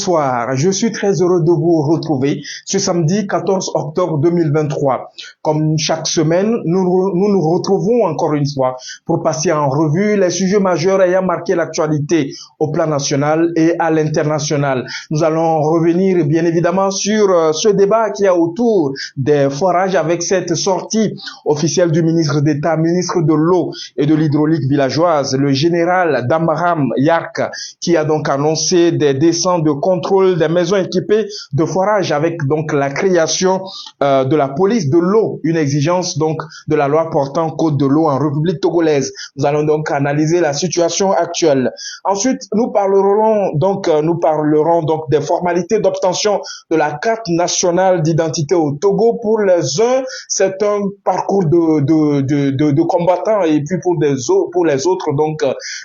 bonsoir. Je suis très heureux de vous retrouver ce samedi 14 octobre 2023. Comme chaque semaine, nous retrouvons encore une fois pour passer en revue les sujets majeurs ayant marqué l'actualité au plan national et à l'international. Nous allons revenir bien évidemment sur ce débat qui a autour des forages avec cette sortie officielle du ministre d'État, ministre de l'eau et de l'hydraulique villageoise, le général Dambaram Yark, qui a donc annoncé des descentes de contrôle des maisons équipées de forage avec donc la création de la police de l'eau, une exigence donc de la loi portant code de l'eau en République togolaise. Nous allons donc analyser la situation actuelle. Ensuite, nous parlerons donc des formalités d'obtention de la carte nationale d'identité au Togo. Pour les uns, c'est un parcours de combattants et puis pour les autres donc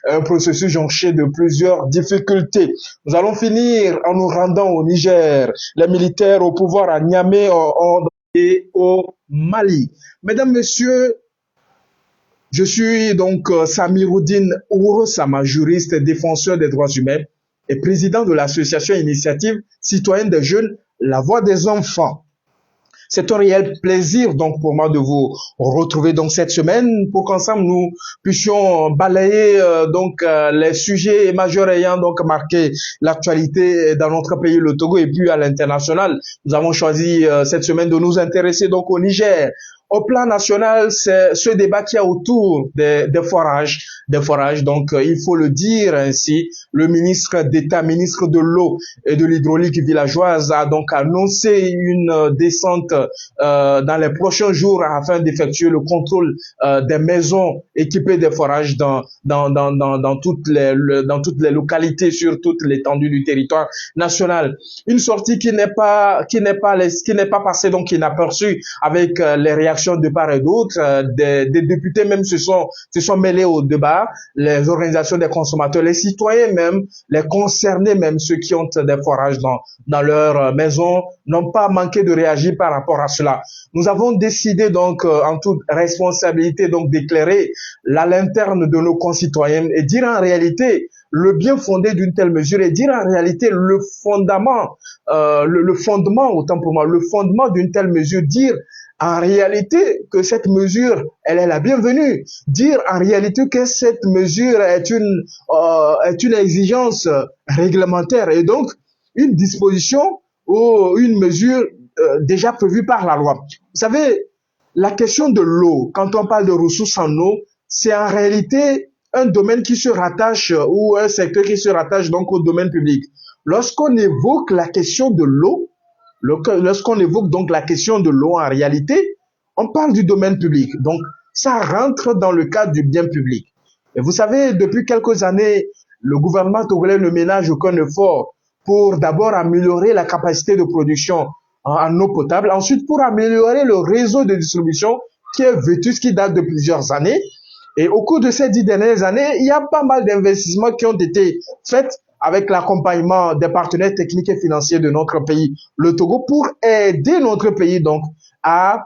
un processus jonché de plusieurs difficultés. Nous allons finir en nous rendant au Niger. Les militaires au pouvoir à Niamey et au Mali. Mesdames, Messieurs, je suis donc Samiroudine Ourosama, juriste et défenseur des droits humains et président de l'association Initiative citoyenne des jeunes, La Voix des enfants. C'est un réel plaisir donc pour moi de vous retrouver donc cette semaine pour qu'ensemble nous puissions balayer les sujets majeurs ayant donc marqué l'actualité dans notre pays, le Togo, et puis à l'international. Nous avons choisi cette semaine de nous intéresser donc au Niger. Au plan national, c'est ce débat qui a autour des forages. Donc, il faut le dire ainsi, le ministre d'État, ministre de l'eau et de l'hydraulique villageoise a donc annoncé une descente dans les prochains jours afin d'effectuer le contrôle des maisons équipées de forages dans toutes les localités sur toute l'étendue du territoire national. Une sortie qui n'est pas passée donc inaperçue avec les réactions de part et d'autre. Des députés même se sont mêlés au débat, les organisations des consommateurs, les citoyens même, les concernés même, ceux qui ont des forages dans leur maison, n'ont pas manqué de réagir par rapport à cela. Nous avons décidé donc en toute responsabilité donc d'éclairer la lanterne de nos concitoyens et dire en réalité le bien fondé d'une telle mesure et dire en réalité le fondement, autant pour moi, le fondement d'une telle mesure, dire en réalité que cette mesure, elle est la bienvenue. Dire en réalité que cette mesure est une exigence réglementaire et donc une disposition ou une mesure déjà prévue par la loi. Vous savez, la question de l'eau, quand on parle de ressources en eau, c'est en réalité un domaine qui se rattache ou un secteur qui se rattache donc au domaine public. Lorsqu'on évoque la question de l'eau, lorsqu'on évoque donc la question de l'eau en réalité, on parle du domaine public. Donc, ça rentre dans le cadre du bien public. Et vous savez, depuis quelques années, le gouvernement togolais ne ménage aucun effort pour d'abord améliorer la capacité de production en eau potable, ensuite pour améliorer le réseau de distribution qui est vétuste, qui date de plusieurs années. Et au cours de ces 10 dernières années, il y a pas mal d'investissements qui ont été faits avec l'accompagnement des partenaires techniques et financiers de notre pays, le Togo, pour aider notre pays donc à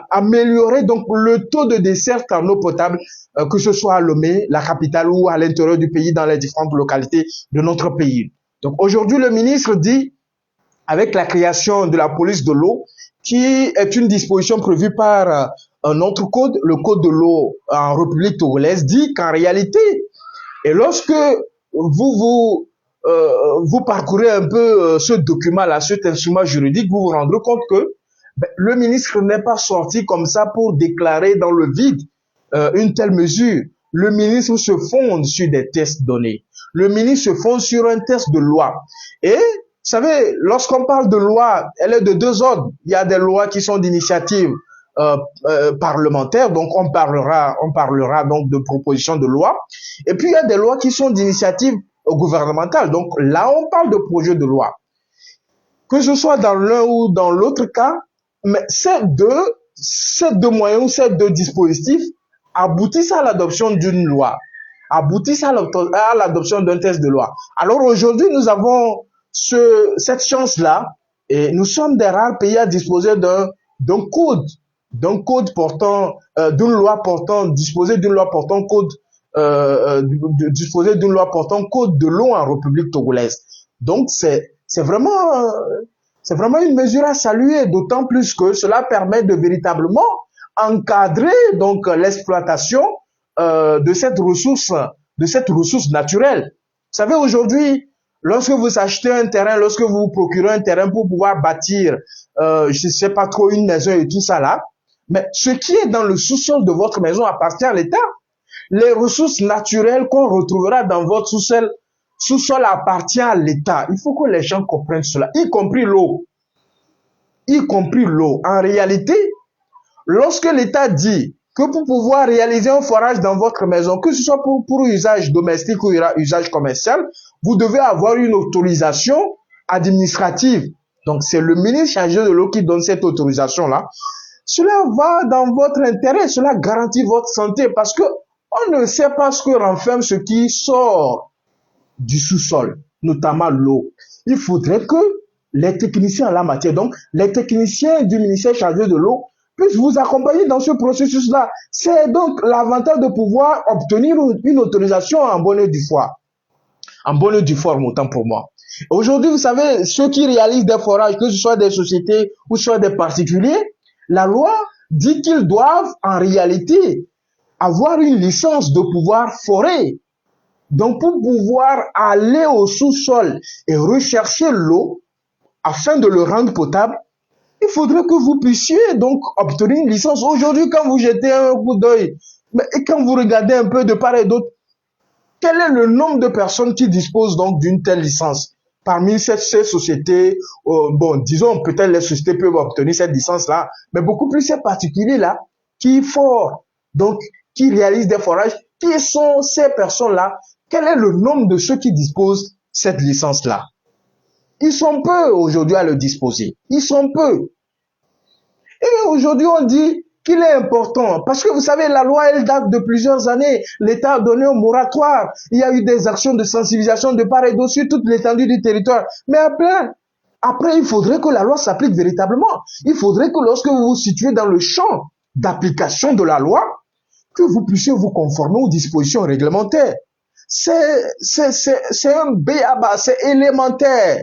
améliorer donc le taux de desserte en eau potable, que ce soit à Lomé, la capitale, ou à l'intérieur du pays, dans les différentes localités de notre pays. Donc aujourd'hui, le ministre dit, avec la création de la police de l'eau, qui est une disposition prévue par un autre code, le code de l'eau en République togolaise, dit qu'en réalité, et lorsque vous parcourez un peu ce document-là, cet instrument juridique, vous vous rendrez compte que le ministre n'est pas sorti comme ça pour déclarer dans le vide une telle mesure. Le ministre se fonde sur des tests donnés. Le ministre se fonde sur un test de loi. Et, vous savez, lorsqu'on parle de loi, elle est de deux ordres. Il y a des lois qui sont d'initiative parlementaire, donc on parlera donc de propositions de loi. Et puis, il y a des lois qui sont d'initiative gouvernementale. Donc là, on parle de projet de loi. Que ce soit dans l'un ou dans l'autre cas, mais ces deux moyens ou ces deux dispositifs aboutissent à l'adoption d'une loi, aboutissent à l'adoption d'un texte de loi. Alors aujourd'hui, nous avons cette chance-là et nous sommes des rares pays à disposer d'un code portant, d'une loi portant, disposer d'une loi portant code disposer d'une loi portant code de l'eau en République togolaise. Donc, c'est c'est vraiment une mesure à saluer, d'autant plus que cela permet de véritablement encadrer donc l'exploitation de cette ressource naturelle. Vous savez, aujourd'hui, lorsque vous achetez un terrain, lorsque vous vous procurez un terrain pour pouvoir bâtir, je ne sais pas trop, une maison et tout ça là, mais ce qui est dans le sous-sol de votre maison appartient à l'État. Les ressources naturelles qu'on retrouvera dans votre sous-sol appartient à l'État. Il faut que les gens comprennent cela, y compris l'eau. Y compris l'eau. En réalité, lorsque l'État dit que pour pouvoir réaliser un forage dans votre maison, que ce soit pour usage domestique ou usage commercial, vous devez avoir une autorisation administrative. Donc, c'est le ministre chargé de l'eau qui donne cette autorisation-là. Cela va dans votre intérêt, cela garantit votre santé parce que on ne sait pas ce que renferme ce qui sort du sous-sol, notamment l'eau. Il faudrait que les techniciens en la matière, donc les techniciens du ministère chargé de l'eau, puissent vous accompagner dans ce processus-là. C'est donc l'avantage de pouvoir obtenir une autorisation en bonne et due foi. En bonne et due forme, autant pour moi. Aujourd'hui, vous savez, ceux qui réalisent des forages, que ce soit des sociétés ou soit des particuliers, la loi dit qu'ils doivent en réalité avoir une licence de pouvoir forer. Donc, pour pouvoir aller au sous-sol et rechercher l'eau afin de le rendre potable, il faudrait que vous puissiez donc obtenir une licence. Aujourd'hui, quand vous jetez un coup d'œil et quand vous regardez un peu de part et d'autre, quel est le nombre de personnes qui disposent donc d'une telle licence? Parmi ces sociétés, bon, disons, peut-être les sociétés peuvent obtenir cette licence-là, mais beaucoup plus ces particuliers-là qui forent, donc qui réalisent des forages. Qui sont ces personnes-là? Quel est le nombre de ceux qui disposent cette licence-là? Ils sont peu aujourd'hui à le disposer. Ils sont peu. Et aujourd'hui, on dit qu'il est important. Parce que vous savez, la loi, elle date de plusieurs années. L'État a donné un moratoire. Il y a eu des actions de sensibilisation de part et d'autre sur toute l'étendue du territoire. Mais après, il faudrait que la loi s'applique véritablement. Il faudrait que lorsque vous vous situez dans le champ d'application de la loi, que vous puissiez vous conformer aux dispositions réglementaires. C'est un b.a.-ba, c'est élémentaire.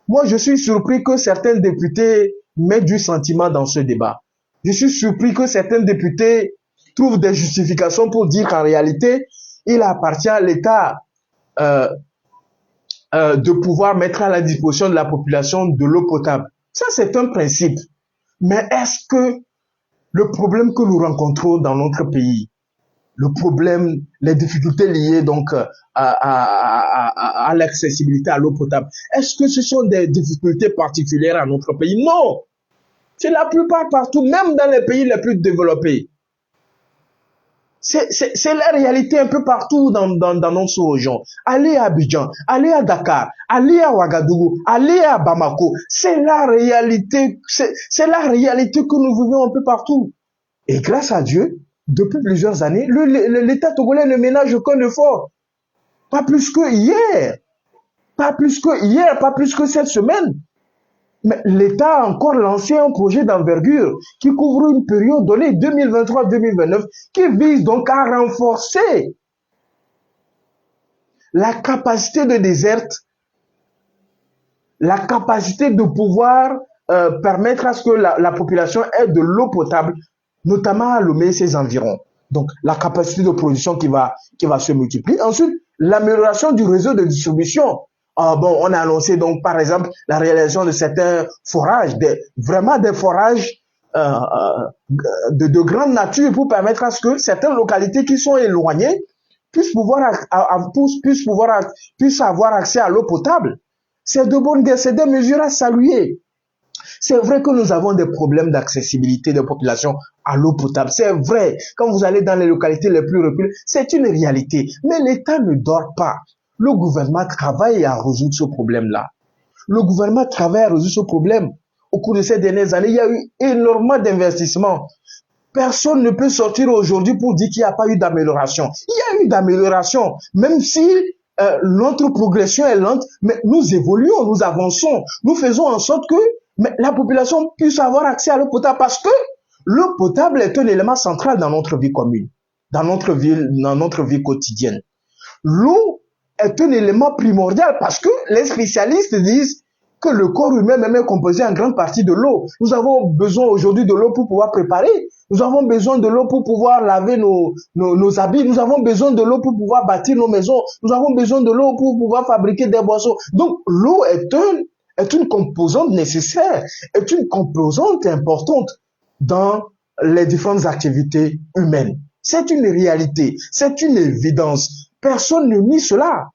Moi, je suis surpris que certains députés mettent du sentiment dans ce débat. Je suis surpris que certains députés trouvent des justifications pour dire qu'en réalité, il appartient à l'État de pouvoir mettre à la disposition de la population de l'eau potable. Ça, c'est un principe. Mais est-ce que le problème que nous rencontrons dans notre pays, le problème, les difficultés liées donc à l'accessibilité à l'eau potable, est-ce que ce sont des difficultés particulières à notre pays? Non! C'est la plupart partout, même dans les pays les plus développés. C'est la réalité un peu partout dans notre sous-région. Allez à Abidjan, allez à Dakar, allez à Ouagadougou, allez à Bamako. C'est la réalité, c'est la réalité que nous vivons un peu partout. Et grâce à Dieu, depuis plusieurs années, l'État togolais ne ménage aucun effort. Pas plus que hier. Pas plus que cette semaine. Mais l'État a encore lancé un projet d'envergure qui couvre une période donnée 2023-2029 qui vise donc à renforcer la capacité de déserte, la capacité de pouvoir permettre à ce que la population ait de l'eau potable, notamment à Lomé et ses environs. Donc, la capacité de production qui va se multiplier. Ensuite, l'amélioration du réseau de distribution. Bon, on a annoncé donc, par exemple, la réalisation de certains forages, vraiment des forages de grande nature pour permettre à ce que certaines localités qui sont éloignées puissent avoir accès à l'eau potable. C'est des mesures à saluer. C'est vrai que nous avons des problèmes d'accessibilité des populations à l'eau potable. C'est vrai. Quand vous allez dans les localités les plus reculées, c'est une réalité. Mais l'État ne dort pas. Le gouvernement travaille à résoudre ce problème-là. Le gouvernement travaille à résoudre ce problème. Au cours de ces dernières années, il y a eu énormément d'investissements. Personne ne peut sortir aujourd'hui pour dire qu'il n'y a pas eu d'amélioration. Il y a eu d'amélioration, même si notre progression est lente, mais nous évoluons, nous avançons, nous faisons en sorte que la population puisse avoir accès à l'eau potable parce que l'eau potable est un élément central dans notre vie commune, dans notre vie quotidienne. L'eau est un élément primordial parce que les spécialistes disent que le corps humain même est composé en grande partie de l'eau. Nous avons besoin aujourd'hui de l'eau pour pouvoir préparer. Nous avons besoin de l'eau pour pouvoir laver nos habits. Nous avons besoin de l'eau pour pouvoir bâtir nos maisons. Nous avons besoin de l'eau pour pouvoir fabriquer des boissons. Donc, l'eau est une composante nécessaire, est une composante importante dans les différentes activités humaines. C'est une réalité, c'est une évidence. Personne ne nie cela.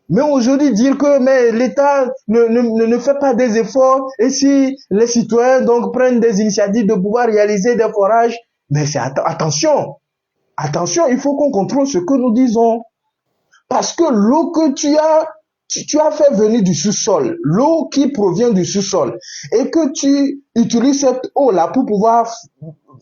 Mais aujourd'hui, dire que l'État ne fait pas des efforts et si les citoyens donc prennent des initiatives de pouvoir réaliser des forages, mais c'est attention, il faut qu'on contrôle ce que nous disons. Parce que l'eau que tu as fait venir du sous-sol, l'eau qui provient du sous-sol, et que tu utilises cette eau-là pour pouvoir,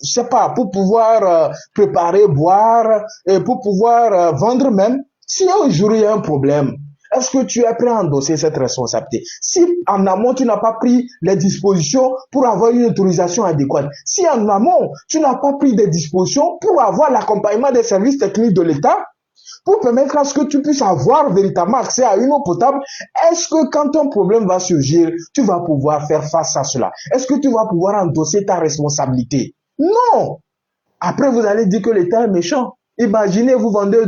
je sais pas, pour pouvoir préparer, boire, et pour pouvoir vendre même, si un jour il y a un problème, est-ce que tu es prêt à endosser cette responsabilité? Si en amont, tu n'as pas pris les dispositions pour avoir une autorisation adéquate, si en amont, tu n'as pas pris des dispositions pour avoir l'accompagnement des services techniques de l'État, pour permettre à ce que tu puisses avoir véritablement accès à une eau potable, est-ce que quand un problème va surgir, tu vas pouvoir faire face à cela? Est-ce que tu vas pouvoir endosser ta responsabilité? Non! Après, vous allez dire que l'État est méchant. Imaginez, vous vendez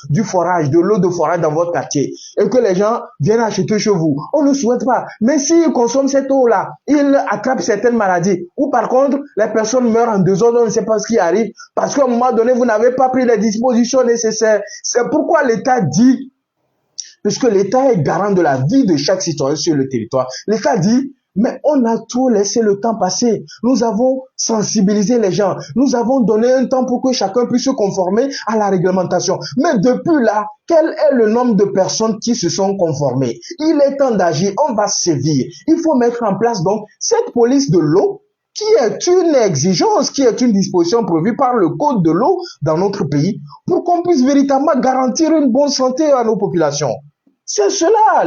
du forage, de l'eau de forage dans votre quartier et que les gens viennent acheter chez vous. On ne souhaite pas. Mais s'ils consomment cette eau-là, ils attrapent certaines maladies. Ou par contre, les personnes meurent en désordre, on ne sait pas ce qui arrive parce qu'à un moment donné, vous n'avez pas pris les dispositions nécessaires. C'est pourquoi l'État dit, puisque l'État est garant de la vie de chaque citoyen sur le territoire, l'État dit, mais on a trop laissé le temps passer. Nous avons sensibilisé les gens. Nous avons donné un temps pour que chacun puisse se conformer à la réglementation. Mais depuis là, quel est le nombre de personnes qui se sont conformées? Il est temps d'agir. On va sévir. Il faut mettre en place donc cette police de l'eau qui est une exigence, qui est une disposition prévue par le code de l'eau dans notre pays pour qu'on puisse véritablement garantir une bonne santé à nos populations. C'est cela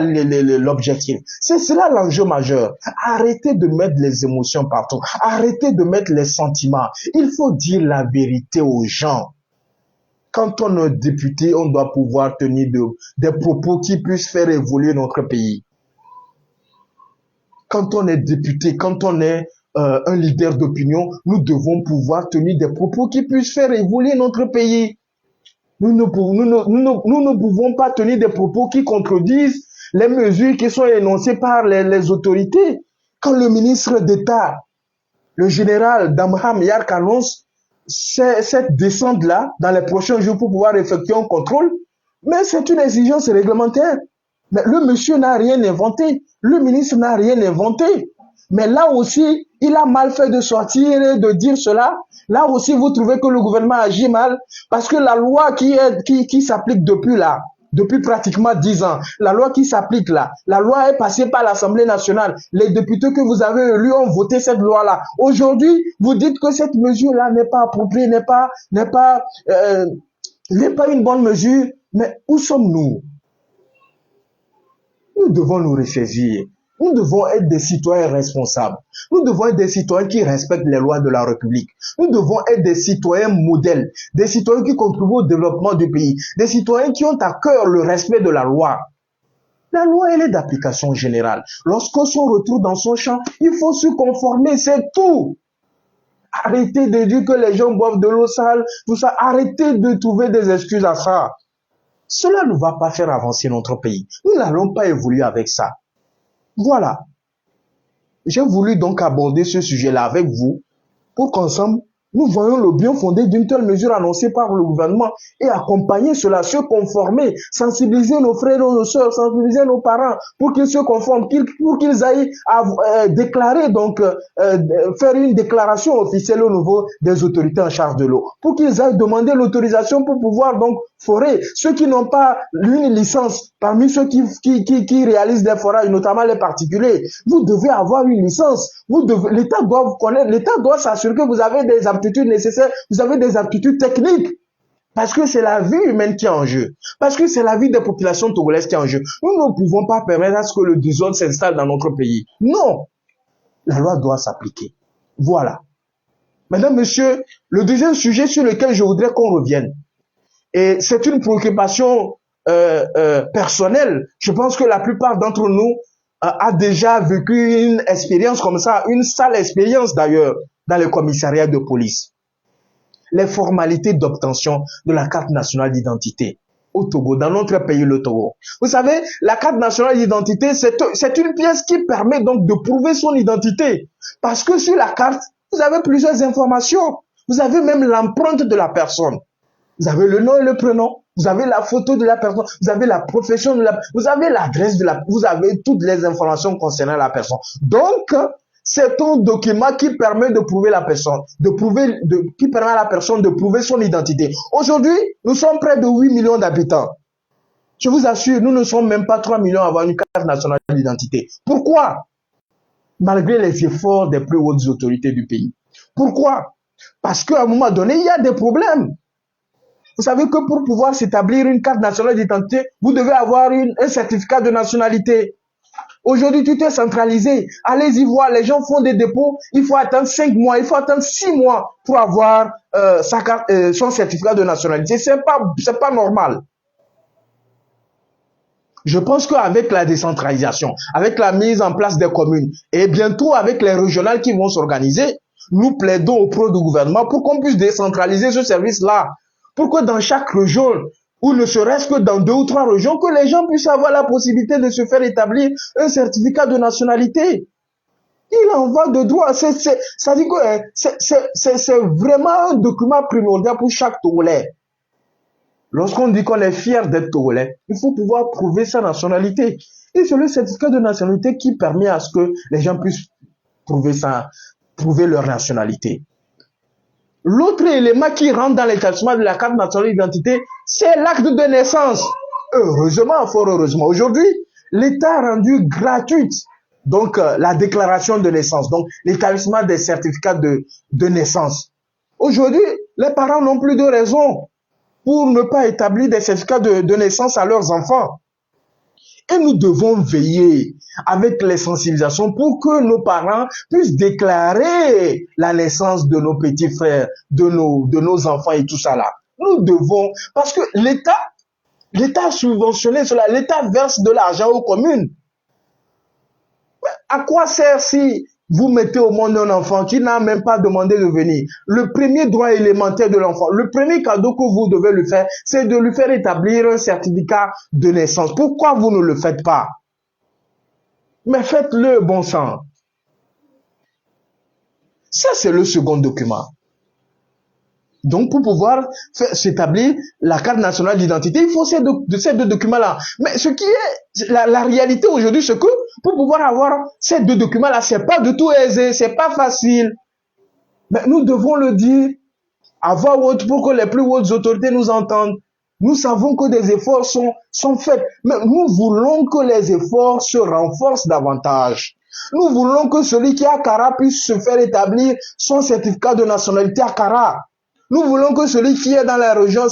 l'objectif, c'est cela l'enjeu majeur. Arrêtez de mettre les émotions partout, arrêtez de mettre les sentiments. Il faut dire la vérité aux gens. Quand on est député, on doit pouvoir tenir des propos qui puissent faire évoluer notre pays. Quand on est député, quand on est un leader d'opinion, nous devons pouvoir tenir des propos qui puissent faire évoluer notre pays. Nous ne pouvons pas tenir des propos qui contredisent les mesures qui sont énoncées par les autorités. Quand le ministre d'État, le général Damham Yark annonce cette descente-là dans les prochains jours pour pouvoir effectuer un contrôle, mais c'est une exigence réglementaire. Mais le monsieur n'a rien inventé. Le ministre n'a rien inventé. Mais là aussi, il a mal fait de sortir et de dire cela. Là aussi, vous trouvez que le gouvernement agit mal parce que la loi qui s'applique depuis pratiquement 10 ans, la loi qui s'applique là, la loi est passée par l'Assemblée nationale. Les députés que vous avez élus ont voté cette loi-là. Aujourd'hui, vous dites que cette mesure-là n'est pas appropriée, n'est pas une bonne mesure. Mais où sommes-nous? Nous devons nous ressaisir. Nous devons être des citoyens responsables. Nous devons être des citoyens qui respectent les lois de la République. Nous devons être des citoyens modèles, des citoyens qui contribuent au développement du pays, des citoyens qui ont à cœur le respect de la loi. La loi, elle est d'application générale. Lorsqu'on se retrouve dans son champ, il faut se conformer, c'est tout. Arrêtez de dire que les gens boivent de l'eau sale, tout ça. Arrêtez de trouver des excuses à ça. Cela ne va pas faire avancer notre pays. Nous n'allons pas évoluer avec ça. Voilà. J'ai voulu donc aborder ce sujet-là avec vous pour qu'ensemble, nous voyons le bien fondé d'une telle mesure annoncée par le gouvernement et accompagner cela, se conformer, sensibiliser nos frères et nos sœurs, sensibiliser nos parents pour qu'ils se conforment, pour qu'ils aillent déclarer, donc faire une déclaration officielle au niveau des autorités en charge de l'eau, pour qu'ils aillent demander l'autorisation pour pouvoir donc forer. Ceux qui n'ont pas une licence, parmi ceux qui réalisent des forages, notamment les particuliers, vous devez avoir une licence. L'État doit vous connaître, l'État doit s'assurer que vous avez des aptitudes nécessaires, vous avez des aptitudes techniques. Parce que c'est la vie humaine qui est en jeu. Parce que c'est la vie des populations togolaises qui est en jeu. Nous ne pouvons pas permettre à ce que le désordre s'installe dans notre pays. Non. La loi doit s'appliquer. Voilà. Mesdames, Messieurs, le deuxième sujet sur lequel je voudrais qu'on revienne, et c'est une préoccupation personnel. Je pense que la plupart d'entre nous a déjà vécu une expérience comme ça, une sale expérience d'ailleurs, dans le commissariat de police. Les formalités d'obtention de la carte nationale d'identité au Togo, dans notre pays, le Togo. Vous savez, la carte nationale d'identité, c'est une pièce qui permet donc de prouver son identité. Parce que sur la carte, vous avez plusieurs informations. Vous avez même l'empreinte de la personne. Vous avez le nom et le prénom. Vous avez la photo de la personne. Vous avez la profession de la, vous avez l'adresse de la, vous avez toutes les informations concernant la personne. Donc, c'est un document qui permet de prouver la personne, qui permet à la personne de prouver son identité. Aujourd'hui, nous sommes près de 8 millions d'habitants. Je vous assure, nous ne sommes même pas 3 millions à avoir une carte nationale d'identité. Pourquoi? Malgré les efforts des plus hautes autorités du pays. Pourquoi? Parce qu'à un moment donné, il y a des problèmes. Vous savez que pour pouvoir s'établir une carte nationale d'identité, vous devez avoir un certificat de nationalité. Aujourd'hui, tout est centralisé. Allez-y voir, les gens font des dépôts. Il faut attendre 5 mois, il faut attendre 6 mois pour avoir son certificat de nationalité. C'est pas normal. Je pense qu'avec la décentralisation, avec la mise en place des communes et bientôt avec les régionales qui vont s'organiser, nous plaidons auprès du gouvernement pour qu'on puisse décentraliser ce service-là. Pour que dans chaque région, ou ne serait-ce que dans 2 ou 3 régions, que les gens puissent avoir la possibilité de se faire établir un certificat de nationalité. Il en va de droit. Ça dit que c'est vraiment un document primordial pour chaque Togolais. Lorsqu'on dit qu'on est fier d'être Togolais, il faut pouvoir prouver sa nationalité. Et c'est le certificat de nationalité qui permet à ce que les gens puissent prouver leur nationalité. L'autre élément qui rentre dans l'établissement de la carte nationale d'identité, c'est l'acte de naissance. Heureusement, fort heureusement, aujourd'hui, l'État a rendu gratuite donc la déclaration de naissance, donc l'établissement des certificats de naissance. Aujourd'hui, les parents n'ont plus de raison pour ne pas établir des certificats de naissance à leurs enfants. Et nous devons veiller avec les sensibilisations pour que nos parents puissent déclarer la naissance de nos petits frères, de nos enfants et tout ça là. Nous devons, parce que l'État a subventionné cela, l'État verse de l'argent aux communes. À quoi sert si vous mettez au monde un enfant qui n'a même pas demandé de venir? Le premier droit élémentaire de l'enfant, le premier cadeau que vous devez lui faire, c'est de lui faire établir un certificat de naissance. Pourquoi vous ne le faites pas? Mais faites-le, bon sang. Ça, c'est le second document. Donc, pour pouvoir s'établir la carte nationale d'identité, il faut ces 2 documents-là. Mais ce qui est la réalité aujourd'hui, c'est que pour pouvoir avoir ces 2 documents-là, c'est pas du tout aisé, c'est pas facile. Mais nous devons le dire à voix haute pour que les plus hautes autorités nous entendent. Nous savons que des efforts sont faits, mais nous voulons que les efforts se renforcent davantage. Nous voulons que celui qui est à Kara puisse se faire établir son certificat de nationalité à Kara. Nous voulons que celui qui est dans la région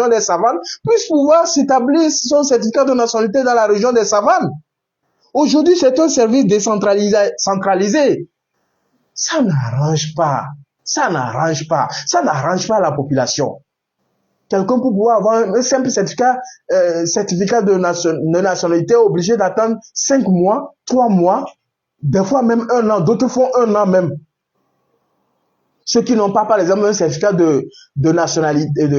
des savanes puisse pouvoir s'établir son certificat de nationalité dans la région des savanes. Aujourd'hui, c'est un service centralisé. Ça n'arrange pas. Ça n'arrange pas. Ça n'arrange pas la population. Quelqu'un pour pouvoir avoir un simple certificat de nationalité est obligé d'attendre 5 mois, 3 mois, des fois même 1 an. D'autres font 1 an même. Ceux qui n'ont pas, par exemple, un certificat de nationalité,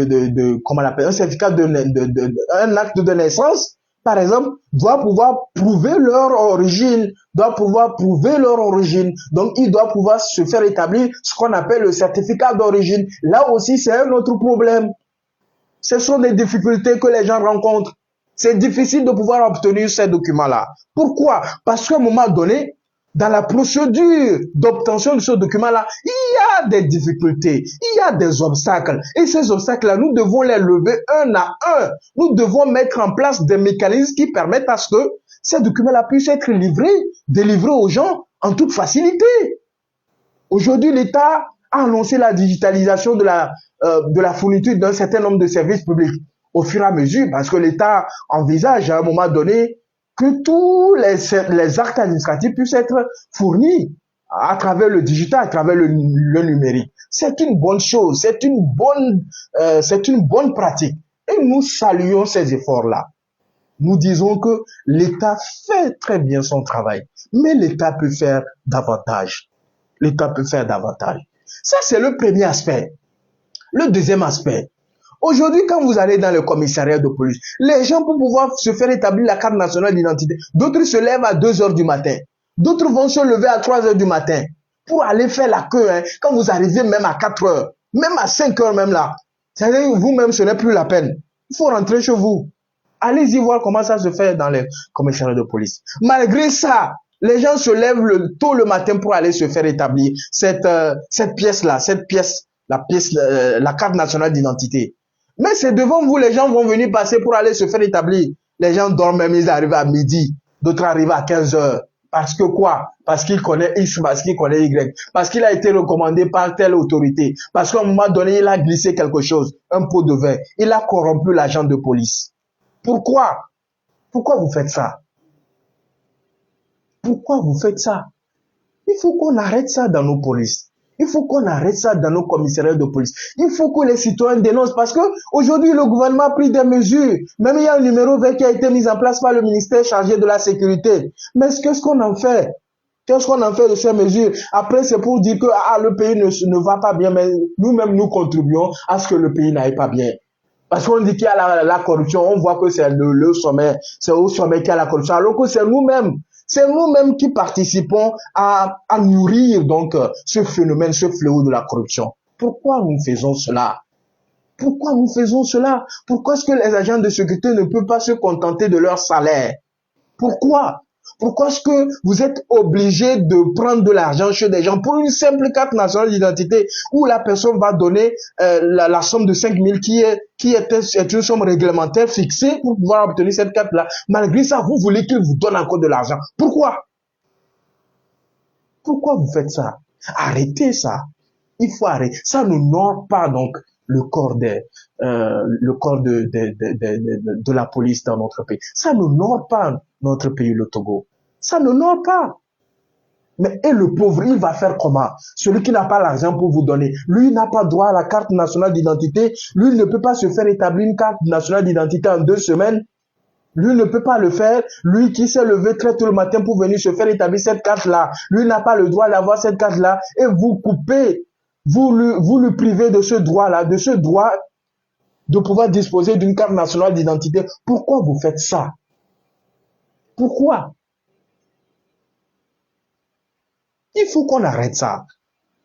comment on appelle, un certificat un acte de naissance, par exemple, doivent pouvoir prouver leur origine, Donc, ils doivent pouvoir se faire établir ce qu'on appelle le certificat d'origine. Là aussi, c'est un autre problème. Ce sont des difficultés que les gens rencontrent. C'est difficile de pouvoir obtenir ces documents-là. Pourquoi? Parce qu'à un moment donné, dans la procédure d'obtention de ce document-là, il y a des difficultés, il y a des obstacles. Et ces obstacles-là, nous devons les lever un à un. Nous devons mettre en place des mécanismes qui permettent à ce que ces documents-là puissent être délivrés aux gens en toute facilité. Aujourd'hui, l'État a annoncé la digitalisation de la fourniture d'un certain nombre de services publics au fur et à mesure, parce que l'État envisage à un moment donné que tous les actes administratifs puissent être fournis à travers le digital, à travers le numérique. C'est une bonne chose, c'est une bonne pratique. Et nous saluons ces efforts-là. Nous disons que l'État fait très bien son travail, mais l'État peut faire davantage. L'État peut faire davantage. Ça, c'est le premier aspect. Le deuxième aspect. Aujourd'hui, quand vous allez dans le commissariat de police, les gens, pour pouvoir se faire établir la carte nationale d'identité, d'autres se lèvent à 2 heures du matin. D'autres vont se lever à 3 heures du matin pour aller faire la queue. Quand vous arrivez même à 4 heures, même à 5 heures même là, c'est-à-dire vous-même, ce n'est plus la peine. Il faut rentrer chez vous. Allez-y voir comment ça se fait dans les commissariats de police. Malgré ça, les gens se lèvent tôt le matin pour aller se faire établir cette pièce-là, la carte nationale d'identité. Mais c'est devant vous, les gens vont venir passer pour aller se faire établir. Les gens dorment même, ils arrivent à midi. D'autres arrivent à 15 heures. Parce que quoi? Parce qu'il connaît X, parce qu'il connaît Y. Parce qu'il a été recommandé par telle autorité. Parce qu'à un moment donné, il a glissé quelque chose, un pot de vin. Il a corrompu l'agent de police. Pourquoi? Pourquoi vous faites ça? Pourquoi vous faites ça? Il faut qu'on arrête ça dans nos polices. Il faut qu'on arrête ça dans nos commissariats de police. Il faut que les citoyens dénoncent parce que aujourd'hui le gouvernement a pris des mesures. Même il y a un numéro vert qui a été mis en place par le ministère chargé de la sécurité. Mais qu'est-ce qu'on en fait? Qu'est-ce qu'on en fait de ces mesures? Après, c'est pour dire que le pays ne va pas bien, mais nous-mêmes nous contribuons à ce que le pays n'aille pas bien. Parce qu'on dit qu'il y a la corruption, on voit que c'est le sommet, c'est au sommet qu'il y a la corruption, alors que c'est nous-mêmes qui participons à nourrir donc ce phénomène, ce fléau de la corruption. Pourquoi nous faisons cela? Pourquoi nous faisons cela? Pourquoi est-ce que les agents de sécurité ne peuvent pas se contenter de leur salaire? Pourquoi? Pourquoi est-ce que vous êtes obligé de prendre de l'argent chez des gens pour une simple carte nationale d'identité où la personne va donner la somme de 5 000 qui est une somme réglementaire fixée pour pouvoir obtenir cette carte-là. Malgré ça, vous voulez qu'il vous donne encore de l'argent. Pourquoi? Pourquoi vous faites ça? Arrêtez ça. Il faut arrêter. Ça n'honore pas donc le corps de la police dans notre pays. Ça n'honore pas notre pays, le Togo. Ça n'honore pas. Mais et le pauvre, il va faire comment? Celui qui n'a pas l'argent pour vous donner, lui n'a pas droit à la carte nationale d'identité. Lui ne peut pas se faire établir une carte nationale d'identité en 2 semaines. Lui ne peut pas le faire. Lui qui s'est levé très tôt le matin pour venir se faire établir cette carte-là, lui n'a pas le droit d'avoir cette carte-là. Et vous coupez, vous le privez de ce droit-là, de ce droit de pouvoir disposer d'une carte nationale d'identité. Pourquoi vous faites ça? Pourquoi? Il faut qu'on arrête ça.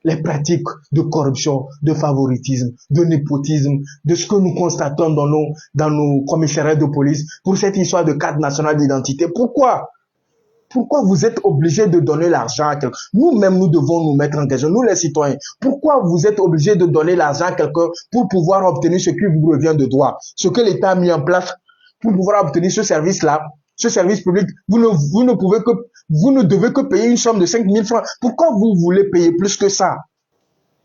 Les pratiques de corruption, de favoritisme, de népotisme, de ce que nous constatons dans nos commissariats de police pour cette histoire de carte nationale d'identité. Pourquoi? Pourquoi vous êtes obligés de donner l'argent à quelqu'un? Nous-mêmes, nous devons nous mettre en question, nous les citoyens. Pourquoi vous êtes obligés de donner l'argent à quelqu'un pour pouvoir obtenir ce qui vous revient de droit? Ce que l'État a mis en place pour pouvoir obtenir ce service-là, ce service public, vous ne devez que payer une somme de 5 000 francs. Pourquoi vous voulez payer plus que ça?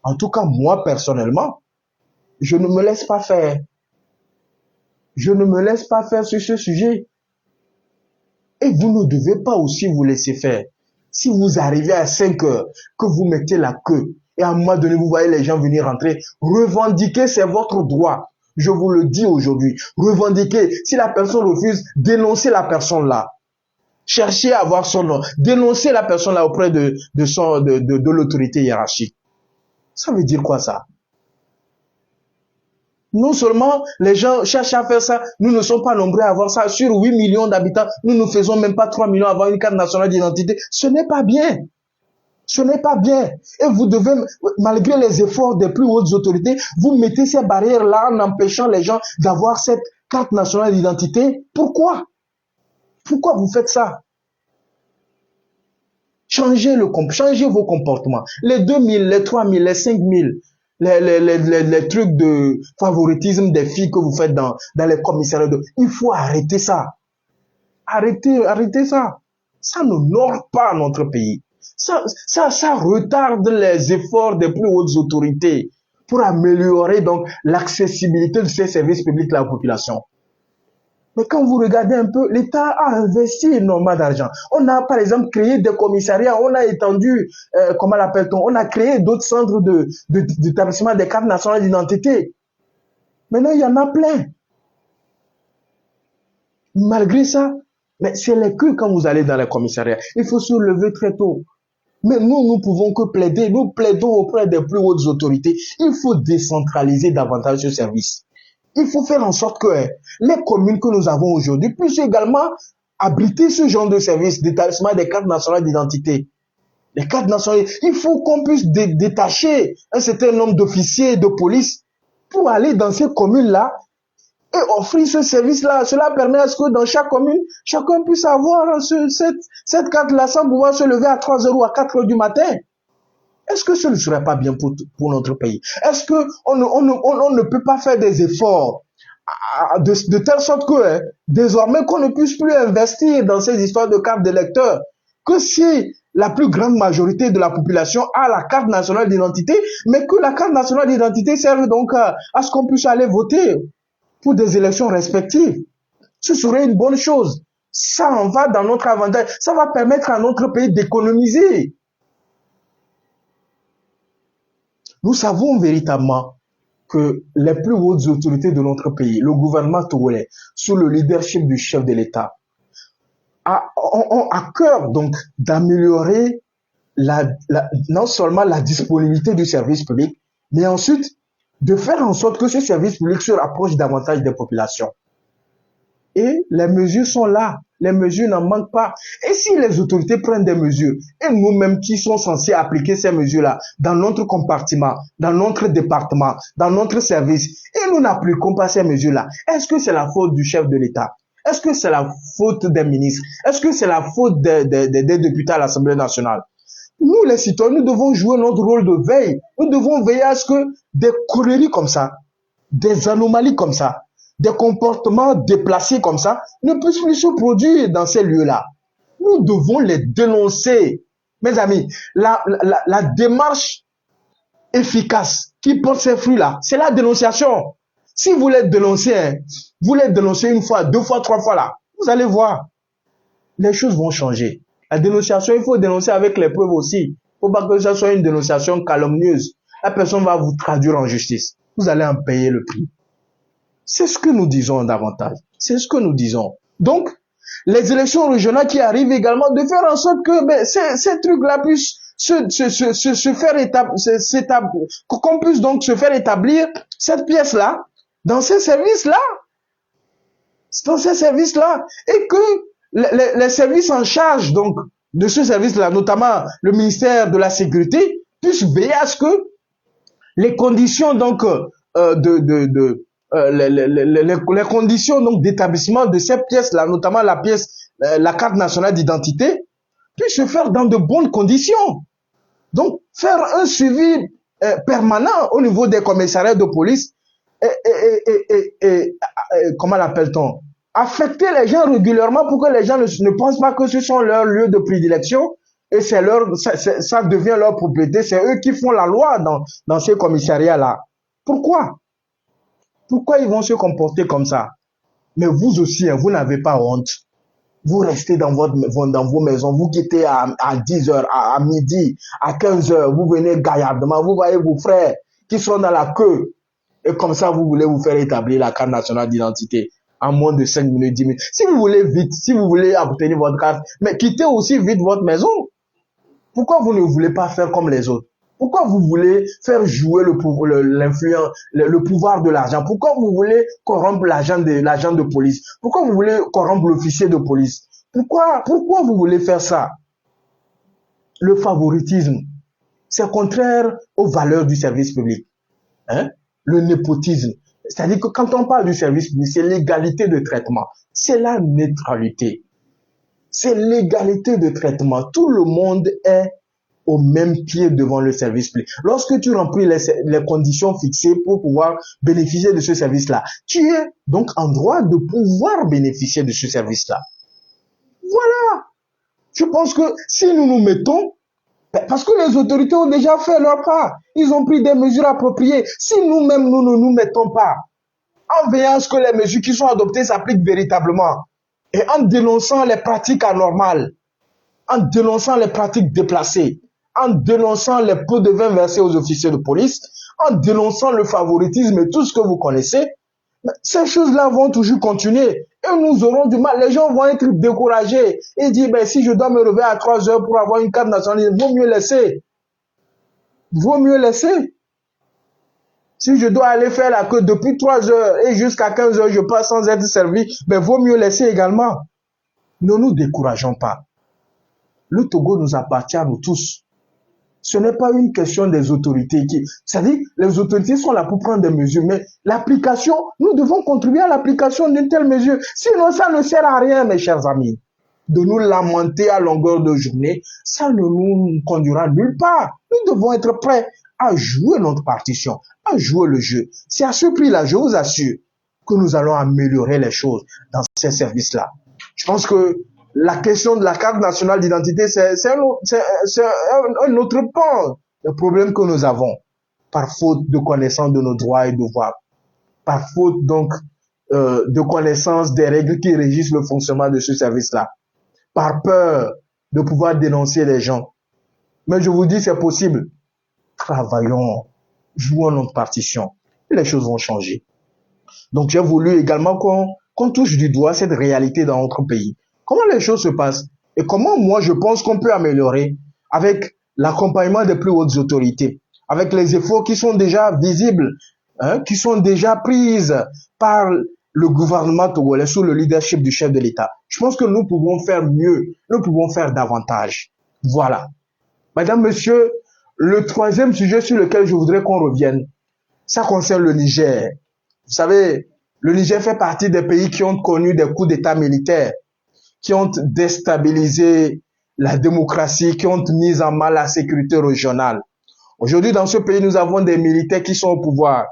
En tout cas, moi, personnellement, je ne me laisse pas faire. Je ne me laisse pas faire sur ce sujet. Et vous ne devez pas aussi vous laisser faire. Si vous arrivez à 5 heures, que vous mettez la queue, et à un moment donné, vous voyez les gens venir rentrer, revendiquer, c'est votre droit. Je vous le dis aujourd'hui. Revendiquer. Si la personne refuse, dénoncez la personne là. Cherchez à avoir son nom. Dénoncez la personne là auprès de l'autorité hiérarchique. Ça veut dire quoi ça? Non seulement les gens cherchent à faire ça, nous ne sommes pas nombreux à avoir ça. Sur 8 millions d'habitants, nous ne faisons même pas 3 millions à avoir une carte nationale d'identité. Ce n'est pas bien. Ce n'est pas bien. Et vous devez, malgré les efforts des plus hautes autorités, vous mettez ces barrières-là en empêchant les gens d'avoir cette carte nationale d'identité. Pourquoi? Pourquoi vous faites ça? Changez vos comportements. Les 2 000, les 3 000, les 5 000, les trucs de favoritisme des filles que vous faites dans les commissariats. Il faut arrêter ça. Arrêtez ça. Ça n'honore pas notre pays. Ça retarde les efforts des plus hautes autorités pour améliorer donc l'accessibilité de ces services publics à la population. Mais quand vous regardez un peu, l'État a investi énormément d'argent. On a par exemple créé des commissariats, on a étendu, comment l'appelle-t-on, on a créé d'autres centres d'établissement des cartes nationales d'identité. Maintenant, il y en a plein. Malgré ça, mais c'est les queues quand vous allez dans les commissariats. Il faut se lever très tôt. Mais nous pouvons que plaider. Nous plaidons auprès des plus hautes autorités. Il faut décentraliser davantage ce service. Il faut faire en sorte que les communes que nous avons aujourd'hui puissent également abriter ce genre de service d'établissement des cartes nationales d'identité. Les cartes nationales, il faut qu'on puisse détacher un certain nombre d'officiers de police pour aller dans ces communes-là et offrir ce service-là. Cela permet à ce que dans chaque commune, chacun puisse avoir cette carte-là sans pouvoir se lever à 3 heures ou à 4 heures du matin. Est-ce que ce ne serait pas bien pour notre pays? Est-ce qu'on ne peut pas faire des efforts de telle sorte que désormais qu'on ne puisse plus investir dans ces histoires de cartes d'électeurs? Que si la plus grande majorité de la population a la carte nationale d'identité, mais que la carte nationale d'identité serve donc à ce qu'on puisse aller voter pour des élections respectives. Ce serait une bonne chose. Ça en va dans notre avantage. Ça va permettre à notre pays d'économiser. Nous savons véritablement que les plus hautes autorités de notre pays, le gouvernement togolais, sous le leadership du chef de l'État, ont à cœur donc d'améliorer non seulement la disponibilité du service public, mais ensuite de faire en sorte que ce service public se rapproche davantage des populations. Et les mesures sont là. Les mesures n'en manquent pas. Et si les autorités prennent des mesures, et nous-mêmes qui sommes censés appliquer ces mesures-là dans notre compartiment, dans notre département, dans notre service, et nous n'appliquons pas ces mesures-là, est-ce que c'est la faute du chef de l'État? Est-ce que c'est la faute des ministres? Est-ce que c'est la faute des députés à l'Assemblée nationale? Nous, les citoyens, nous devons jouer notre rôle de veille. Nous devons veiller à ce que des conneries comme ça, des anomalies comme ça, des comportements déplacés comme ça ne puissent plus se produire dans ces lieux-là. Nous devons les dénoncer. Mes amis, la démarche efficace qui porte ces fruits-là, c'est la dénonciation. Si vous les dénoncez, vous les dénoncez une fois, 2 fois, 3 fois là, vous allez voir, les choses vont changer. La dénonciation, il faut dénoncer avec les preuves aussi. Il ne faut pas que ça soit une dénonciation calomnieuse. La personne va vous traduire en justice. Vous allez en payer le prix. C'est ce que nous disons davantage. C'est ce que nous disons. Donc, les élections régionales qui arrivent également, de faire en sorte que ces trucs-là puissent se faire établir, qu'on puisse donc se faire établir cette pièce-là dans ces services-là. Dans ces services-là. Et que les services en charge donc de ce service-là, notamment le ministère de la Sécurité, puissent veiller à ce que les conditions donc les conditions donc d'établissement de ces pièces-là, notamment la carte nationale d'identité, puissent se faire dans de bonnes conditions. Donc, faire un suivi permanent au niveau des commissariats de police et comment l'appelle-t-on? Affecter les gens régulièrement pour que les gens ne pensent pas que ce sont leurs lieux de prédilection et ça devient leur propriété. C'est eux qui font la loi dans ces commissariats-là. Pourquoi? Pourquoi ils vont se comporter comme ça? Mais vous aussi, vous n'avez pas honte. Vous restez dans vos maisons, vous quittez à 10 heures, à midi, à 15 heures, vous venez gaillardement, vous voyez vos frères qui sont dans la queue. Et comme ça, vous voulez vous faire établir la carte nationale d'identité en moins de 5 minutes, 10 minutes. Si vous voulez vite, si vous voulez obtenir votre carte, mais quittez aussi vite votre maison. Pourquoi vous ne voulez pas faire comme les autres? Pourquoi vous voulez faire jouer l'influence, le pouvoir de l'argent? Pourquoi vous voulez corrompre l'agent de police? Pourquoi vous voulez corrompre l'officier de police? Pourquoi vous voulez faire ça? Le favoritisme, c'est contraire aux valeurs du service public. Hein? Le népotisme, c'est-à-dire que quand on parle du service public, c'est l'égalité de traitement, c'est la neutralité, c'est l'égalité de traitement. Tout le monde est au même pied devant le service public. Lorsque tu remplis les conditions fixées pour pouvoir bénéficier de ce service-là, tu es donc en droit de pouvoir bénéficier de ce service-là. Voilà. Je pense que si nous nous mettons, parce que les autorités ont déjà fait leur part, ils ont pris des mesures appropriées. Si nous-mêmes, nous ne nous mettons pas, en veillant à ce que les mesures qui sont adoptées s'appliquent véritablement, et en dénonçant les pratiques anormales, en dénonçant les pratiques déplacées, en dénonçant les pots de vin versés aux officiers de police, en dénonçant le favoritisme et tout ce que vous connaissez, ces choses-là vont toujours continuer. Et et nous aurons du mal. Les gens vont être découragés et dire, ben, si je dois me lever à 3 heures pour avoir une carte nationale, il vaut mieux laisser. Vaut mieux laisser. Si je dois aller faire la queue depuis 3 heures et jusqu'à 15 heures, je passe sans être servi, ben, vaut mieux laisser également. Ne nous décourageons pas. Le Togo nous appartient à nous tous. Ce n'est pas une question des autorités c'est-à-dire, les autorités sont là pour prendre des mesures, mais l'application, nous devons contribuer à l'application d'une telle mesure. Sinon, ça ne sert à rien, mes chers amis. De nous lamenter à longueur de journée, ça ne nous conduira nulle part. Nous devons être prêts à jouer notre partition, à jouer le jeu. C'est à ce prix-là, je vous assure, que nous allons améliorer les choses dans ces services-là. Je pense que la question de la carte nationale d'identité, c'est un autre pan le problème que nous avons, par faute de connaissance de nos droits et devoirs, par faute donc de connaissance des règles qui régissent le fonctionnement de ce service-là, par peur de pouvoir dénoncer les gens. Mais je vous dis, c'est possible. Travaillons, jouons notre partition, et les choses vont changer. Donc j'ai voulu également qu'on touche du doigt cette réalité dans notre pays. Comment les choses se passent et comment moi je pense qu'on peut améliorer avec l'accompagnement des plus hautes autorités, avec les efforts qui sont déjà visibles, qui sont déjà prises par le gouvernement togolais sous le leadership du chef de l'État. Je pense que nous pouvons faire mieux, nous pouvons faire davantage. Voilà. Mesdames, Messieurs, le troisième sujet sur lequel je voudrais qu'on revienne, ça concerne le Niger. Vous savez, le Niger fait partie des pays qui ont connu des coups d'État militaires, qui ont déstabilisé la démocratie, qui ont mis en mal la sécurité régionale. Aujourd'hui, dans ce pays, nous avons des militaires qui sont au pouvoir.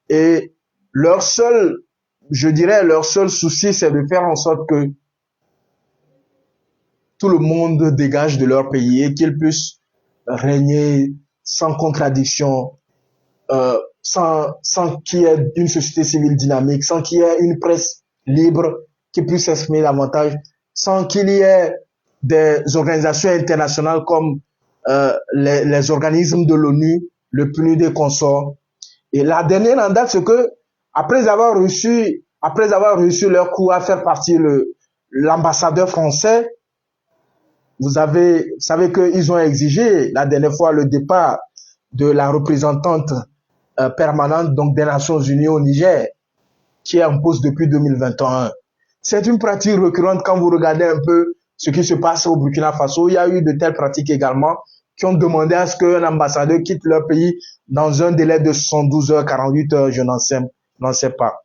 Et leur seul souci, c'est de faire en sorte que tout le monde dégage de leur pays et qu'ils puissent régner sans contradiction, sans qu'il y ait une société civile dynamique, sans qu'il y ait une presse libre qui puisse s'exprimer davantage, sans qu'il y ait des organisations internationales comme les organismes de l'ONU, le PNUD et consorts. Et la dernière en date, c'est que après avoir reçu leur coup à faire partir l'ambassadeur français, vous savez qu'ils ont exigé la dernière fois le départ de la représentante permanente donc des Nations Unies au Niger, qui est en poste depuis 2021. C'est une pratique récurrente quand vous regardez un peu ce qui se passe au Burkina Faso. Il y a eu de telles pratiques également qui ont demandé à ce qu'un ambassadeur quitte leur pays dans un délai de 72 heures, 48 heures, je n'en sais pas.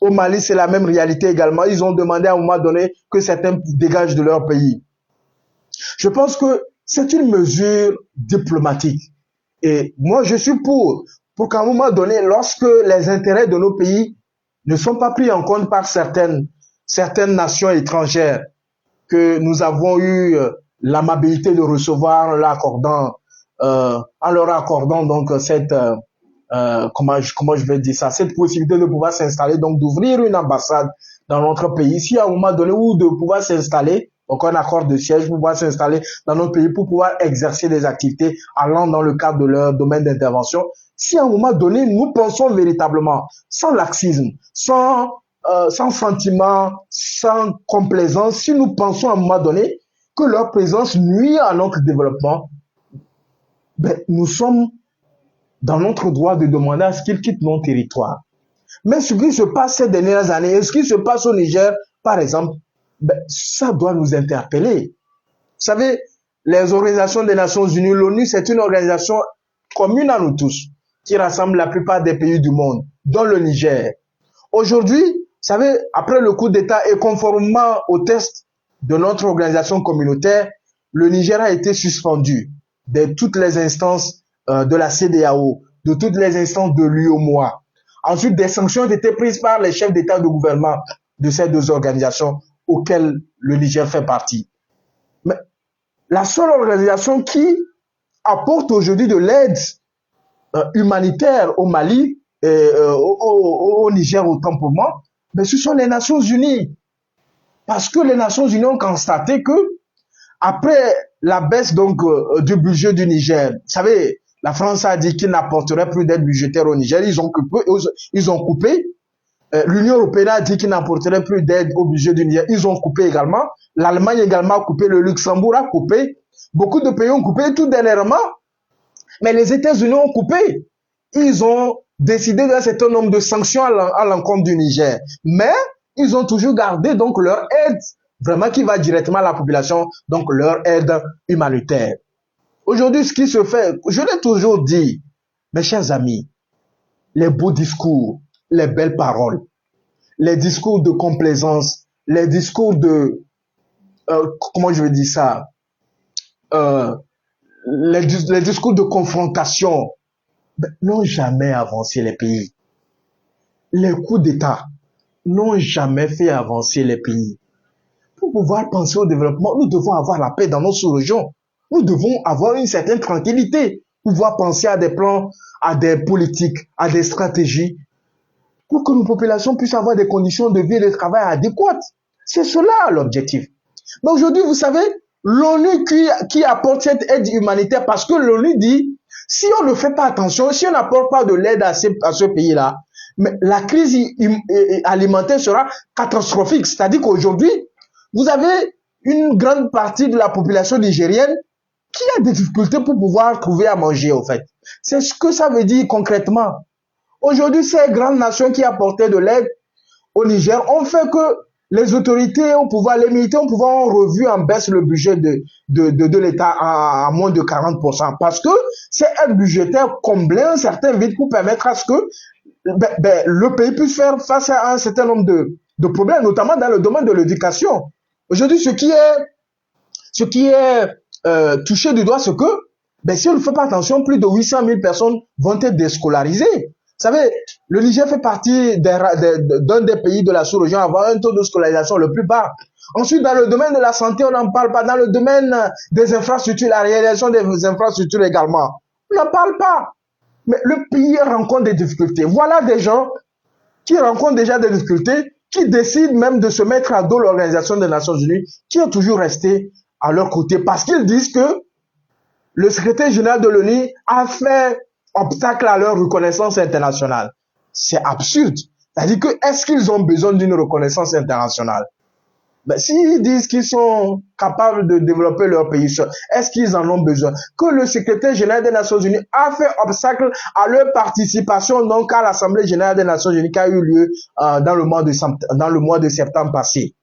Au Mali, c'est la même réalité également. Ils ont demandé à un moment donné que certains dégagent de leur pays. Je pense que c'est une mesure diplomatique. Et moi, je suis pour qu'à un moment donné, lorsque les intérêts de nos pays ne sont pas pris en compte par certaines nations étrangères que nous avons eu l'amabilité de recevoir en leur accordant donc cette comment je vais dire ça, cette possibilité de pouvoir s'installer, donc d'ouvrir une ambassade dans notre pays, si à un moment donné, ou de pouvoir s'installer, donc un accord de siège pour pouvoir s'installer dans notre pays, pour pouvoir exercer des activités allant dans le cadre de leur domaine d'intervention. Si à un moment donné, nous pensons véritablement, sans laxisme, sans sentiment, sans complaisance, si nous pensons à un moment donné que leur présence nuit à notre développement, ben, nous sommes dans notre droit de demander à ce qu'ils quittent nos territoires. Mais ce qui se passe ces dernières années, et ce qui se passe au Niger, par exemple, ben, ça doit nous interpeller. Vous savez, les organisations des Nations Unies, l'ONU, c'est une organisation commune à nous tous, qui rassemble la plupart des pays du monde, dont le Niger. Aujourd'hui, vous savez, après le coup d'État et conformément au test de notre organisation communautaire, le Niger a été suspendu de toutes les instances de la CEDEAO, de toutes les instances de l'UEMOA. Ensuite, des sanctions ont été prises par les chefs d'État de gouvernement de ces deux organisations auxquelles le Niger fait partie. Mais la seule organisation qui apporte aujourd'hui de l'aide humanitaire au Mali et au Niger autant pour moi, mais ce sont les Nations Unies. Parce que les Nations Unies ont constaté que après la baisse donc du budget du Niger, vous savez, la France a dit qu'il n'apporterait plus d'aide budgétaire au Niger, ils ont coupé. L'Union européenne a dit qu'il n'apporterait plus d'aide au budget du Niger. Ils ont coupé également. L'Allemagne également a coupé. Le Luxembourg a coupé. Beaucoup de pays ont coupé tout dernièrement. Mais les États-Unis ont coupé. Ils ont décidé d'un certain nombre de sanctions à l'encontre du Niger. Mais ils ont toujours gardé donc leur aide, vraiment qui va directement à la population, donc leur aide humanitaire. Aujourd'hui, ce qui se fait, je l'ai toujours dit, mes chers amis, les beaux discours, les belles paroles, les discours de complaisance, les discours de, comment je vais dire ça, euh, les discours de confrontation n'ont jamais avancé les pays. Les coups d'État n'ont jamais fait avancer les pays. Pour pouvoir penser au développement, nous devons avoir la paix dans nos sous-régions. Nous devons avoir une certaine tranquillité, pouvoir penser à des plans, à des politiques, à des stratégies, pour que nos populations puissent avoir des conditions de vie et de travail adéquates. C'est cela l'objectif. Mais aujourd'hui, vous savez, l'ONU qui apporte cette aide humanitaire, parce que l'ONU dit, si on ne fait pas attention, si on n'apporte pas de l'aide à ce pays-là, mais la crise alimentaire sera catastrophique. C'est-à-dire qu'aujourd'hui, vous avez une grande partie de la population nigérienne qui a des difficultés pour pouvoir trouver à manger, en fait. C'est ce que ça veut dire concrètement. Aujourd'hui, ces grandes nations qui apportaient de l'aide au Niger ont fait que les autorités au pouvoir, les militaires au pouvoir ont revu en baisse le budget de l'État à moins de 40%. Parce que ces aides budgétaires comblaient un certain vide pour permettre à ce que le pays puisse faire face à un certain nombre de problèmes, notamment dans le domaine de l'éducation. Aujourd'hui, ce qui est touché du doigt, c'est que si on ne fait pas attention, plus de 800 000 personnes vont être déscolarisées. Vous savez, le Niger fait partie d'un des pays de la sous-région à avoir un taux de scolarisation le plus bas. Ensuite, dans le domaine de la santé, on n'en parle pas. Dans le domaine des infrastructures, la réalisation des infrastructures également, on n'en parle pas. Mais le pays rencontre des difficultés. Voilà des gens qui rencontrent déjà des difficultés, qui décident même de se mettre à dos l'Organisation des Nations Unies, qui est toujours restée à leur côté parce qu'ils disent que le secrétaire général de l'ONU a fait obstacle à leur reconnaissance internationale. C'est absurde. C'est-à-dire que est-ce qu'ils ont besoin d'une reconnaissance internationale? S'ils disent qu'ils sont capables de développer leur pays, est-ce qu'ils en ont besoin? Que le secrétaire général des Nations Unies a fait obstacle à leur participation donc à l'Assemblée générale des Nations Unies qui a eu lieu dans le mois de septembre passé.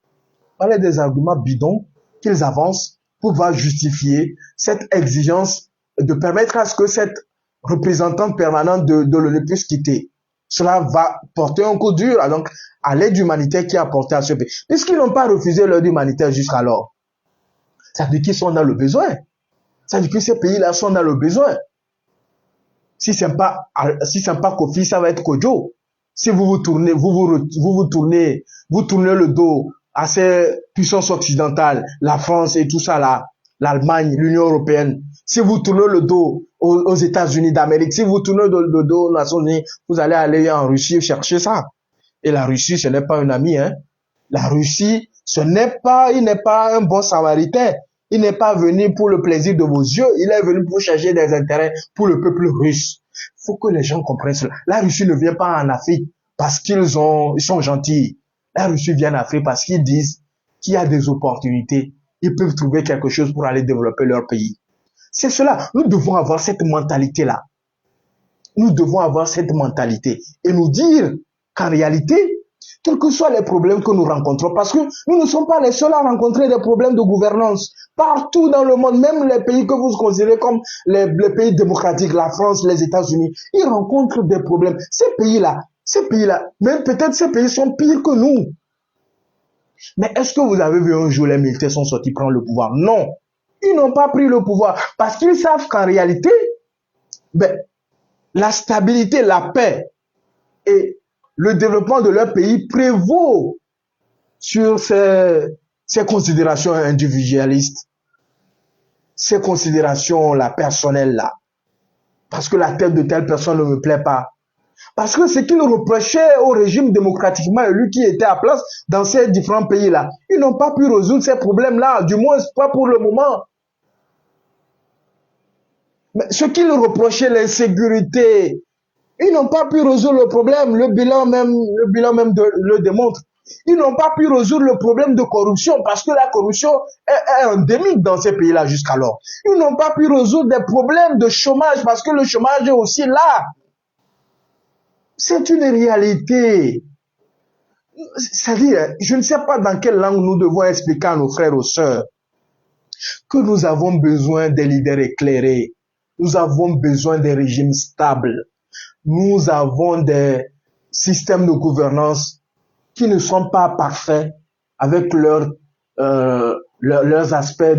Voilà des arguments bidons qu'ils avancent pour pouvoir justifier cette exigence de permettre à ce que cette représentante permanente de l'ONU puisse quitter. Cela va porter un coup dur donc, à l'aide humanitaire qui est apportée à ce pays. Puisqu'ils n'ont pas refusé l'aide humanitaire jusqu'alors, ça veut dire qu'ils sont dans le besoin. Ça veut dire que ces pays-là sont dans le besoin. Si c'est pas Kofi, ça va être Kojo. Si vous tournez le dos à ces puissances occidentales, la France et tout ça là, l'Allemagne, l'Union européenne. Si vous tournez le dos aux États-Unis d'Amérique, si vous tournez le dos aux Nations Unies, vous allez aller en Russie chercher ça. Et la Russie, ce n'est pas un ami, hein. La Russie, il n'est pas un bon samaritain. Il n'est pas venu pour le plaisir de vos yeux. Il est venu pour chercher des intérêts pour le peuple russe. Il faut que les gens comprennent cela. La Russie ne vient pas en Afrique parce ils sont gentils. La Russie vient en Afrique parce qu'ils disent qu'il y a des opportunités. Ils peuvent trouver quelque chose pour aller développer leur pays. C'est cela. Nous devons avoir cette mentalité-là. Nous devons avoir cette mentalité et nous dire qu'en réalité, quels que soient les problèmes que nous rencontrons, parce que nous ne sommes pas les seuls à rencontrer des problèmes de gouvernance. Partout dans le monde, même les pays que vous considérez comme les pays démocratiques, la France, les États-Unis, ils rencontrent des problèmes. Ces pays-là, même peut-être ces pays sont pires que nous. Mais est-ce que vous avez vu un jour les militaires sont sortis prendre le pouvoir? Non. Ils n'ont pas pris le pouvoir parce qu'ils savent qu'en réalité, la stabilité, la paix et le développement de leur pays prévaut sur ces considérations individualistes, ces considérations-là personnelles-là. Parce que la tête de telle personne ne me plaît pas. Parce que ce qu'ils reprochaient au régime démocratiquement élu qui était à place dans ces différents pays-là, ils n'ont pas pu résoudre ces problèmes-là, du moins pas pour le moment. Mais ce qu'ils reprochaient, l'insécurité, Ils n'ont pas pu résoudre le problème. Le bilan même le démontre. Ils n'ont pas pu résoudre le problème de corruption parce que la corruption est endémique dans ces pays-là jusqu'alors. Ils n'ont pas pu résoudre des problèmes de chômage parce que le chômage est aussi là. C'est une réalité. C'est-à-dire, je ne sais pas dans quelle langue nous devons expliquer à nos frères et aux sœurs que nous avons besoin des leaders éclairés. Nous avons besoin des régimes stables. Nous avons des systèmes de gouvernance qui ne sont pas parfaits avec leurs aspects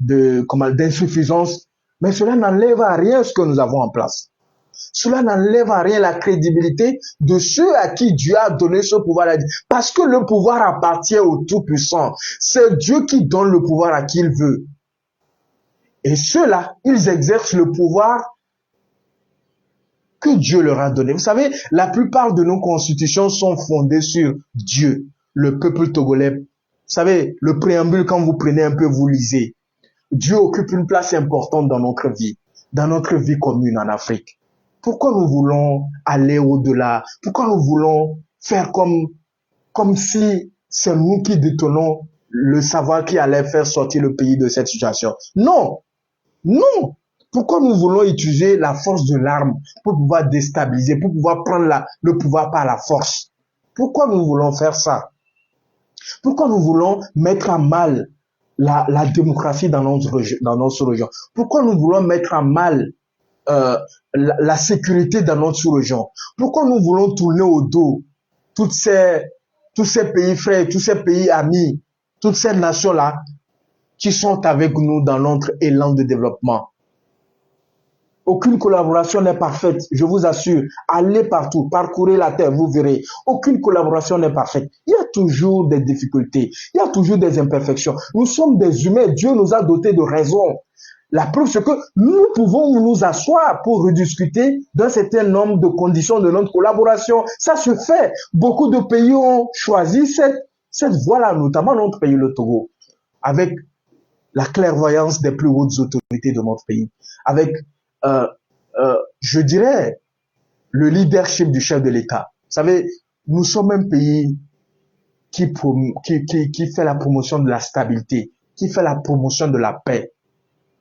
d'insuffisance, mais cela n'enlève à rien ce que nous avons en place. Cela n'enlève à rien la crédibilité de ceux à qui Dieu a donné ce pouvoir. Parce que le pouvoir appartient au Tout-Puissant. C'est Dieu qui donne le pouvoir à qui il veut. Et ceux-là, ils exercent le pouvoir que Dieu leur a donné. Vous savez, la plupart de nos constitutions sont fondées sur Dieu, le peuple togolais. Vous savez, le préambule, quand vous prenez un peu, vous lisez. Dieu occupe une place importante dans notre vie commune en Afrique. Pourquoi nous voulons aller au-delà? Pourquoi nous voulons faire comme si c'est nous qui détenons le savoir qui allait faire sortir le pays de cette situation? Non! Non! Pourquoi nous voulons utiliser la force de l'arme pour pouvoir déstabiliser, pour pouvoir prendre le pouvoir par la force? Pourquoi nous voulons faire ça? Pourquoi nous voulons mettre à mal la démocratie dans notre région? Pourquoi nous voulons mettre à mal la sécurité dans notre sous-région? Pourquoi nous voulons tourner au dos tous ces pays frères, tous ces pays amis, toutes ces nations-là qui sont avec nous dans notre élan de développement? Aucune collaboration n'est parfaite, je vous assure. Allez partout, parcourez la terre, vous verrez. Aucune collaboration n'est parfaite. Il y a toujours des difficultés, il y a toujours des imperfections. Nous sommes des humains, Dieu nous a dotés de raison. La preuve, c'est que nous pouvons nous asseoir pour rediscuter d'un certain nombre de conditions de notre collaboration. Ça se fait. Beaucoup de pays ont choisi cette voie-là, notamment notre pays, le Togo, avec la clairvoyance des plus hautes autorités de notre pays, avec je dirais, le leadership du chef de l'État. Vous savez, nous sommes un pays qui fait la promotion de la stabilité, qui fait la promotion de la paix.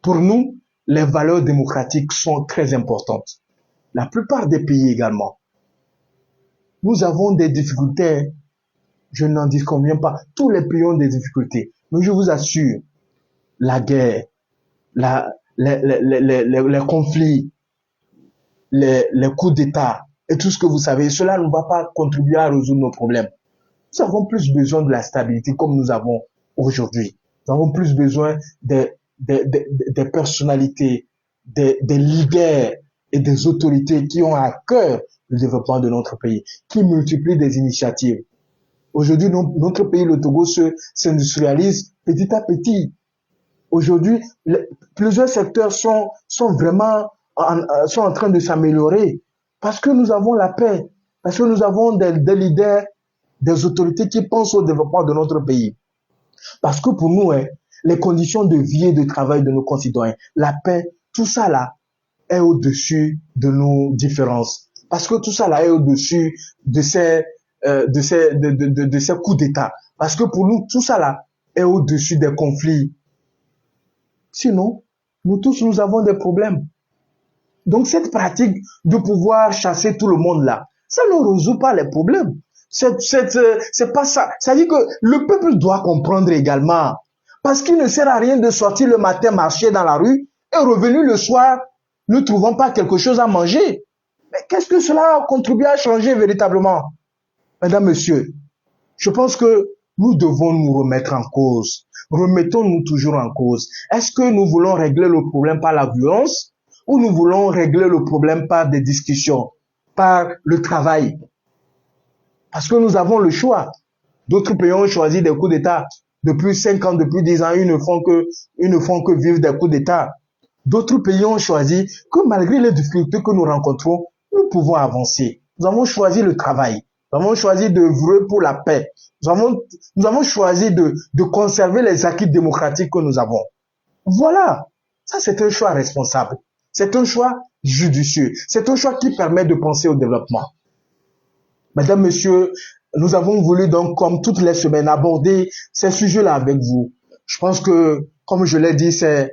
Pour nous, les valeurs démocratiques sont très importantes. La plupart des pays également. Nous avons des difficultés, je n'en dis combien pas. Tous les pays ont des difficultés. Mais je vous assure, la guerre, les conflits, les coups d'État et tout ce que vous savez, cela ne va pas contribuer à résoudre nos problèmes. Nous avons plus besoin de la stabilité comme nous avons aujourd'hui. Nous avons plus besoin des personnalités, des leaders et des autorités qui ont à cœur le développement de notre pays, qui multiplient des initiatives. Aujourd'hui, notre pays, le Togo, s'industrialise petit à petit. Aujourd'hui, plusieurs secteurs sont vraiment en train de s'améliorer parce que nous avons la paix, parce que nous avons des leaders, des autorités qui pensent au développement de notre pays. Parce que pour nous, les conditions de vie et de travail de nos concitoyens, la paix, tout ça là est au-dessus de nos différences. Parce que tout ça là est au-dessus de ces coups d'État. Parce que pour nous, tout ça là est au-dessus des conflits. Sinon, nous tous, nous avons des problèmes. Donc, cette pratique de pouvoir chasser tout le monde là, ça ne résout pas les problèmes. C'est pas ça. Ça dit que le peuple doit comprendre également. Parce qu'il ne sert à rien de sortir le matin, marcher dans la rue et revenir le soir, ne trouvant pas quelque chose à manger. Mais qu'est-ce que cela contribue à changer véritablement? Mesdames, Messieurs, je pense que nous devons nous remettre en cause. Remettons-nous toujours en cause. Est-ce que nous voulons régler le problème par la violence ou nous voulons régler le problème par des discussions, par le travail? Parce que nous avons le choix. D'autres pays ont choisi des coups d'État. Depuis 5 ans, depuis 10 ans, ils ne font que vivre des coups d'État. D'autres pays ont choisi que malgré les difficultés que nous rencontrons, nous pouvons avancer. Nous avons choisi le travail. Nous avons choisi d'œuvrer pour la paix. Nous avons choisi de conserver les acquis démocratiques que nous avons. Voilà. Ça, c'est un choix responsable. C'est un choix judicieux. C'est un choix qui permet de penser au développement. Mesdames, Messieurs, nous avons voulu donc, comme toutes les semaines, aborder ces sujets-là avec vous. Je pense que, comme je l'ai dit, c'est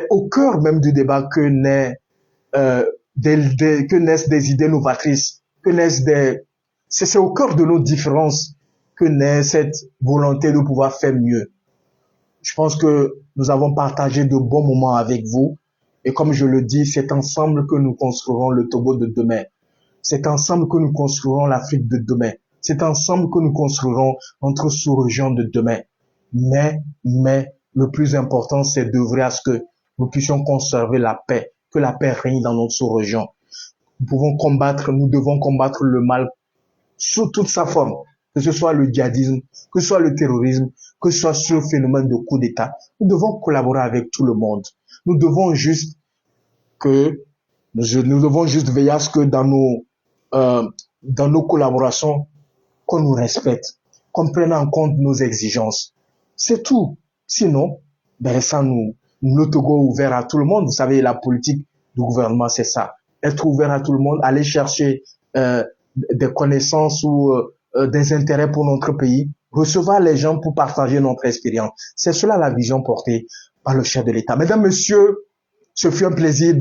au cœur même du débat que naissent des idées novatrices, c'est au cœur de nos différences que naît cette volonté de pouvoir faire mieux. Je pense que nous avons partagé de bons moments avec vous. Et comme je le dis, c'est ensemble que nous construirons le Togo de demain. C'est ensemble que nous construirons l'Afrique de demain. C'est ensemble que nous construirons notre sous-région de demain. Mais, le plus important, c'est d'œuvrer à ce que nous puissions conserver la paix, que la paix règne dans notre sous-région. Nous devons combattre le mal sous toute sa forme, que ce soit le djihadisme, que ce soit le terrorisme, que ce soit ce phénomène de coup d'État. Nous devons collaborer avec tout le monde. Nous devons juste veiller à ce que dans nos collaborations, qu'on nous respecte, qu'on prenne en compte nos exigences. C'est tout. Sinon, le Togo ouvert à tout le monde. Vous savez, la politique du gouvernement, c'est ça. Être ouvert à tout le monde, aller chercher des connaissances ou des intérêts pour notre pays, recevoir les gens pour partager notre expérience. C'est cela la vision portée par le chef de l'État. Mesdames, Messieurs, ce fut un plaisir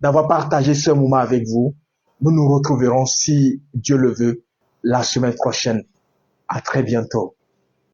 d'avoir partagé ce moment avec vous. Nous nous retrouverons, si Dieu le veut, la semaine prochaine. À très bientôt.